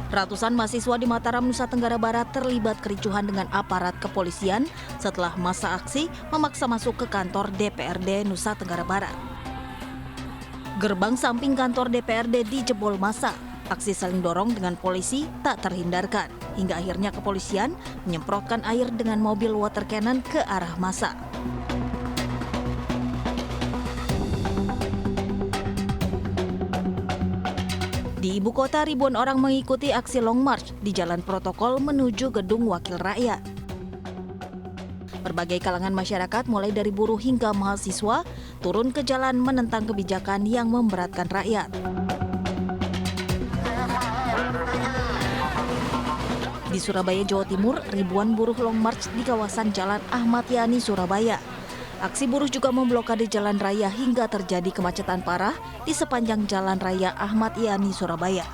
Ratusan mahasiswa di Mataram, Nusa Tenggara Barat terlibat kericuhan dengan aparat kepolisian setelah massa aksi memaksa masuk ke kantor DPRD Nusa Tenggara Barat. Gerbang samping kantor DPRD dijebol massa. Aksi saling dorong dengan polisi tak terhindarkan, hingga akhirnya kepolisian menyemprotkan air dengan mobil water cannon ke arah massa. Di ibu kota, ribuan orang mengikuti aksi Long March di jalan protokol menuju Gedung Wakil Rakyat. Berbagai kalangan masyarakat, mulai dari buruh hingga mahasiswa, turun ke jalan menentang kebijakan yang memberatkan rakyat. Di Surabaya, Jawa Timur, ribuan buruh Long March di kawasan Jalan Ahmad Yani, Surabaya. Aksi buruh juga memblokade jalan raya hingga terjadi kemacetan parah di sepanjang Jalan Raya Ahmad Yani, Surabaya.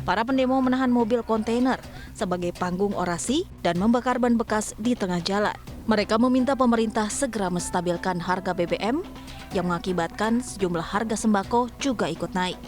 Para pendemo menahan mobil kontainer sebagai panggung orasi dan membakar ban bekas di tengah jalan. Mereka meminta pemerintah segera menstabilkan harga BBM yang mengakibatkan sejumlah harga sembako juga ikut naik.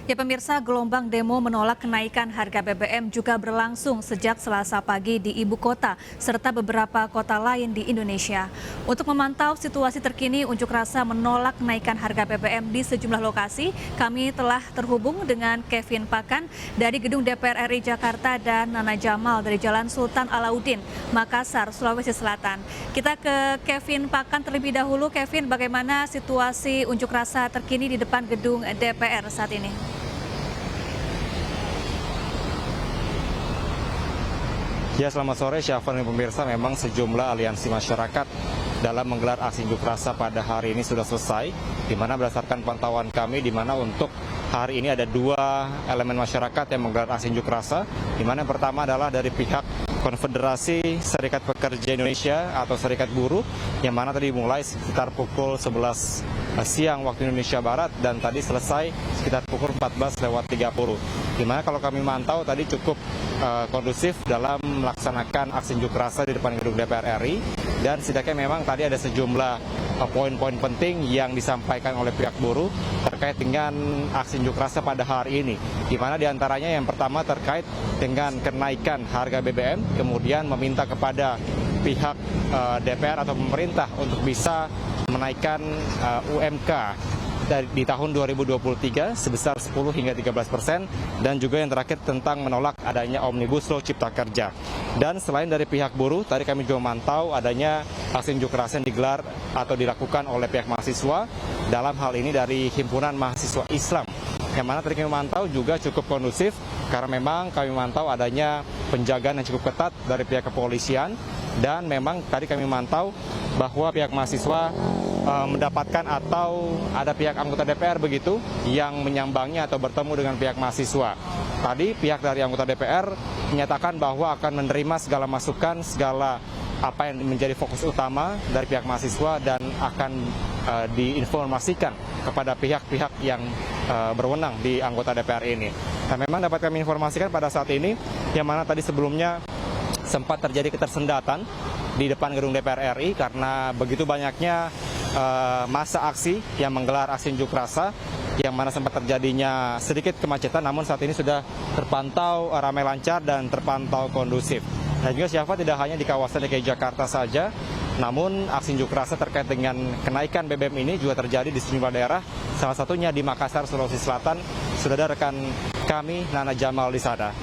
Ya pemirsa, gelombang demo menolak kenaikan harga BBM juga berlangsung sejak Selasa pagi di ibu kota serta beberapa kota lain di Indonesia. Untuk memantau situasi terkini unjuk rasa menolak kenaikan harga BBM di sejumlah lokasi, kami telah terhubung dengan Kevin Pakan dari Gedung DPR RI Jakarta dan Nana Jamal dari Jalan Sultan Alauddin, Makassar, Sulawesi Selatan. Kita ke Kevin Pakan terlebih dahulu. Kevin, bagaimana situasi unjuk rasa terkini di depan gedung DPR saat ini? Ya, selamat sore Syafan dan pemirsa. Memang sejumlah aliansi masyarakat dalam menggelar aksi unjuk rasa pada hari ini sudah selesai, di mana berdasarkan pantauan kami, di mana untuk hari ini ada dua elemen masyarakat yang menggelar aksi unjuk rasa, di mana yang pertama adalah dari pihak Konfederasi Serikat Pekerja Indonesia atau Serikat Buruh, yang mana tadi mulai sekitar pukul 11 siang waktu Indonesia Barat dan tadi selesai sekitar pukul 14.30. Di mana kalau kami mantau tadi cukup kondusif dalam melaksanakan aksi unjuk rasa di depan gedung DPR RI, dan setidaknya memang tadi ada sejumlah poin-poin penting yang disampaikan oleh pihak buruh terkait dengan aksi unjuk rasa pada hari ini, di mana diantaranya yang pertama terkait dengan kenaikan harga BBM, kemudian meminta kepada pihak DPR atau pemerintah untuk bisa menaikkan UMK di tahun 2023 sebesar 10 hingga 13%, dan juga yang terakhir tentang menolak adanya Omnibus Law Cipta Kerja. Dan selain dari pihak buruh, tadi kami juga memantau adanya aksi unjuk rasa yang digelar atau dilakukan oleh pihak mahasiswa, dalam hal ini dari Himpunan Mahasiswa Islam, yang mana tadi kami memantau juga cukup kondusif, karena memang kami memantau adanya penjagaan yang cukup ketat dari pihak kepolisian, dan memang tadi kami memantau bahwa pihak mahasiswa mendapatkan atau ada pihak anggota DPR begitu yang menyambangi atau bertemu dengan pihak mahasiswa. Tadi pihak dari anggota DPR menyatakan bahwa akan menerima segala masukan, segala apa yang menjadi fokus utama dari pihak mahasiswa, dan akan diinformasikan kepada pihak-pihak yang berwenang di anggota DPR ini. Nah, memang dapat kami informasikan pada saat ini, yang mana tadi sebelumnya sempat terjadi ketersendatan di depan gedung DPR RI karena begitu banyaknya massa aksi yang menggelar aksi unjuk rasa, yang mana sempat terjadinya sedikit kemacetan, namun saat ini sudah terpantau ramai lancar dan terpantau kondusif. Dan juga Syafa, tidak hanya di kawasan DKI Jakarta saja, namun aksi unjuk rasa terkait dengan kenaikan BBM ini juga terjadi di sejumlah daerah, salah satunya di Makassar, Sulawesi Selatan. Sudah ada rekan kami, Nana Jamal di sana.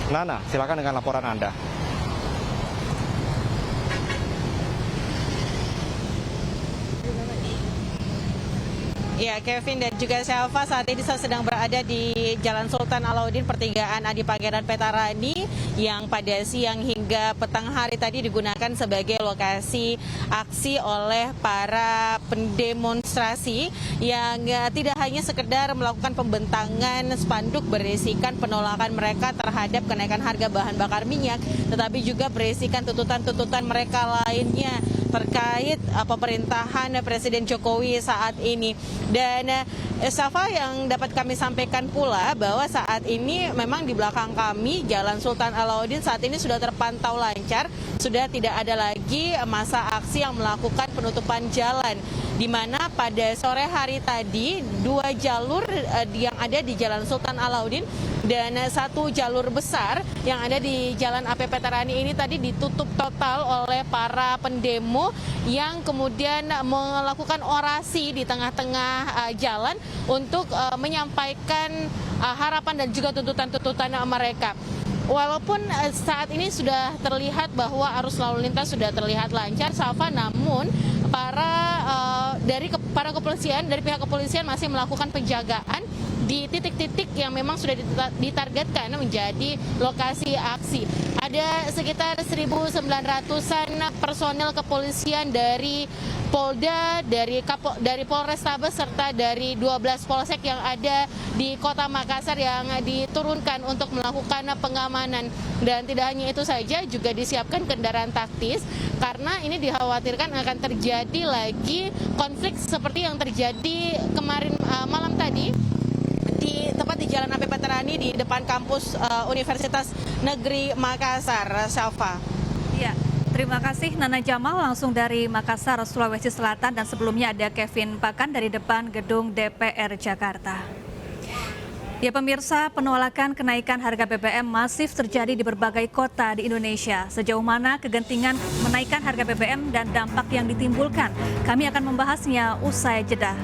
Nana, silakan dengan laporan Anda. Ya, Kevin dan juga Shelva, saat ini saya sedang berada di Jalan Sultan Alauddin, pertigaan Adi Pangeran Petarani, yang pada siang hingga petang hari tadi digunakan sebagai lokasi aksi oleh para pendemonstrasi yang tidak hanya sekedar melakukan pembentangan spanduk berisikan penolakan mereka terhadap kenaikan harga bahan bakar minyak, tetapi juga berisikan tuntutan-tuntutan mereka lainnya, terkait pemerintahan Presiden Jokowi saat ini. Dan Safa, yang dapat kami sampaikan pula bahwa saat ini memang di belakang kami Jalan Sultan Alauddin saat ini sudah terpantau lancar, sudah tidak ada lagi masa aksi yang melakukan penutupan jalan, di mana pada sore hari tadi 2 jalur yang ada di Jalan Sultan Alauddin dan 1 jalur besar yang ada di Jalan AP Veterani ini tadi ditutup total oleh para pendemo yang kemudian melakukan orasi di tengah-tengah jalan untuk menyampaikan harapan dan juga tuntutan-tuntutan mereka. Walaupun saat ini sudah terlihat bahwa arus lalu lintas sudah terlihat lancar, Safa, namun dari pihak kepolisian masih melakukan penjagaan di titik-titik yang memang sudah ditargetkan menjadi lokasi aksi. Ada sekitar 1.900-an personel kepolisian dari Polda, dari Polrestabes, serta dari 12 polsek yang ada di Kota Makassar yang diturunkan untuk melakukan pengamanan. Dan tidak hanya itu saja, juga disiapkan kendaraan taktis karena ini dikhawatirkan akan terjadi lagi konflik seperti yang terjadi kemarin malam tadi tepat di Jalan AP Veterani di depan kampus Universitas Negeri Makassar. Safa. Ya, terima kasih Nana Jamal langsung dari Makassar, Sulawesi Selatan, dan sebelumnya ada Kevin Pakan dari depan gedung DPR Jakarta. Ya pemirsa, penolakan kenaikan harga BBM masif terjadi di berbagai kota di Indonesia. Sejauh mana kegentingan menaikkan harga BBM dan dampak yang ditimbulkan? Kami akan membahasnya usai jeda.